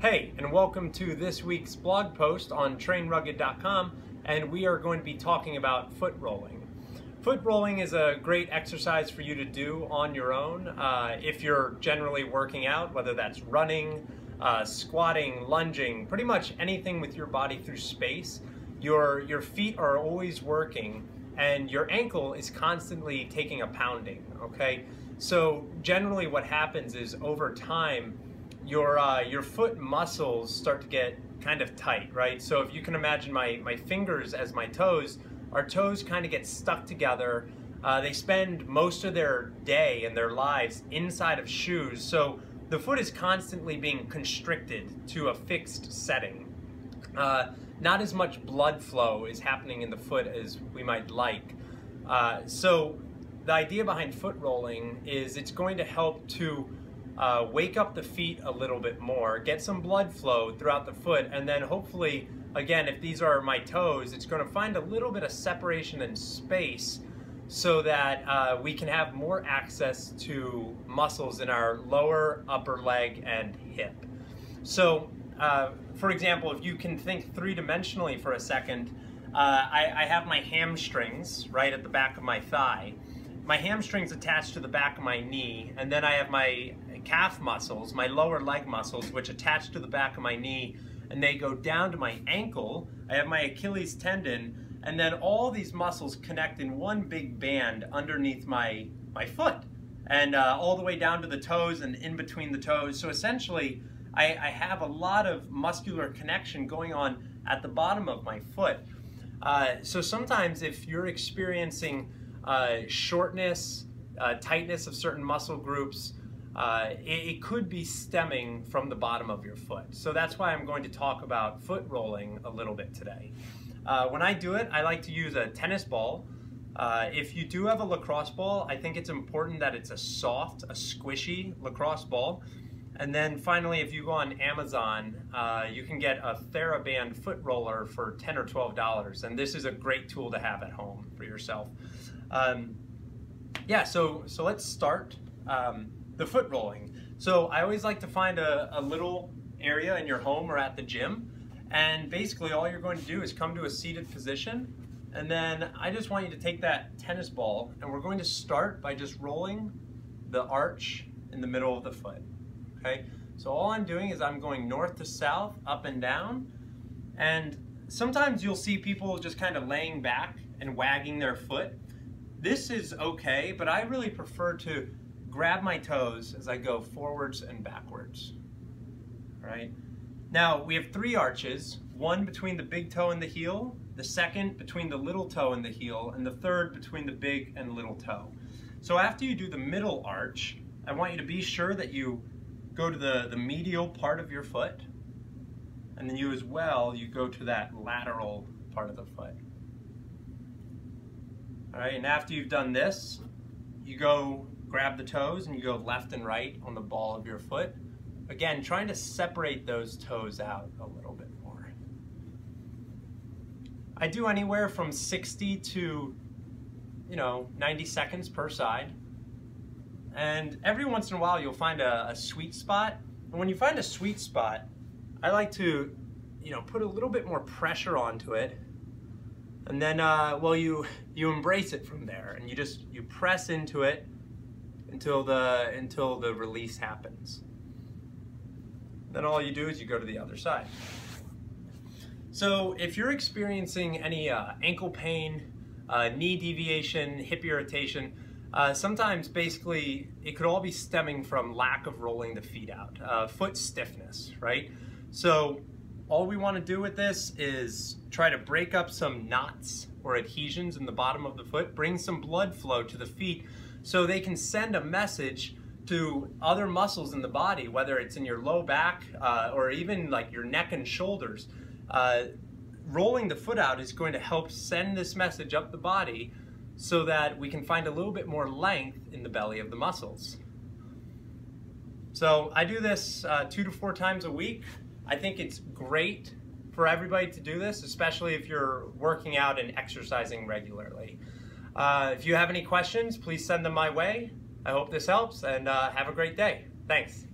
Hey, and welcome to this week's blog post on trainrugged.com, and we are going to be talking about foot rolling. Foot rolling is a great exercise for you to do on your own if you're generally working out, whether that's running, squatting, lunging, pretty much anything with your body through space. Your feet are always working and your ankle is constantly taking a pounding, okay? So generally what happens is over time, your foot muscles start to get kind of tight, right? So if you can imagine my fingers as my toes, our toes kind of get stuck together. They spend most of their day and their lives inside of shoes, so the foot is constantly being constricted to a fixed setting. Not as much blood flow is happening in the foot as we might like. So the idea behind foot rolling is it's going to help to wake up the feet a little bit more, get some blood flow throughout the foot, and then hopefully, again, if these are my toes, it's going to find a little bit of separation and space so that we can have more access to muscles in our lower, upper leg, and hip. So, for example, if you can think three-dimensionally for a second, I have my hamstrings right at the back of my thigh. My hamstring's attached to the back of my knee, and then I have my calf muscles, my lower leg muscles, which attach to the back of my knee, and they go down to my ankle. I have my Achilles tendon, and then all these muscles connect in one big band underneath my foot, and all the way down to the toes and in between the toes. So essentially, I have a lot of muscular connection going on at the bottom of my foot. So sometimes if you're experiencing shortness, tightness of certain muscle groups, it could be stemming from the bottom of your foot. So that's why I'm going to talk about foot rolling a little bit today. When I do it, I like to use a tennis ball. If you do have a lacrosse ball, I think it's important that it's a soft, a squishy lacrosse ball. And then finally, if you go on Amazon, you can get a TheraBand foot roller for $10 or $12. And this is a great tool to have at home for yourself. Yeah, so let's start the foot rolling. So I always like to find a little area in your home or at the gym, and basically all you're going to do is come to a seated position, and then I just want you to take that tennis ball and we're going to start by just rolling the arch in the middle of the foot, okay? So all I'm doing is I'm going north to south, up and down, and sometimes you'll see people just kind of laying back and wagging their foot. This is okay, but I really prefer to grab my toes as I go forwards and backwards, right? Now, we have three arches, one between the big toe and the heel, the second between the little toe and the heel, and the third between the big and little toe. So after you do the middle arch, I want you to be sure that you go to the medial part of your foot, and then you as well, you go to that lateral part of the foot. All right, and after you've done this, you go grab the toes and you go left and right on the ball of your foot. Again, trying to separate those toes out a little bit more. I do anywhere from 60 to 90 seconds per side. And every once in a while you'll find a sweet spot. And when you find a sweet spot, I like to put a little bit more pressure onto it. And then, well, you embrace it from there, and you press into it until the release happens. Then all you do is you go to the other side. So if you're experiencing any ankle pain, knee deviation, hip irritation, sometimes basically it could all be stemming from lack of rolling the feet out, foot stiffness, right? So all we want to do with this is try to break up some knots or adhesions in the bottom of the foot, bring some blood flow to the feet so they can send a message to other muscles in the body, whether it's in your low back or even like your neck and shoulders. Rolling the foot out is going to help send this message up the body so that we can find a little bit more length in the belly of the muscles. So I do this 2 to 4 times a week. I think it's great for everybody to do this, especially if you're working out and exercising regularly. If you have any questions, please send them my way. I hope this helps, and have a great day. Thanks.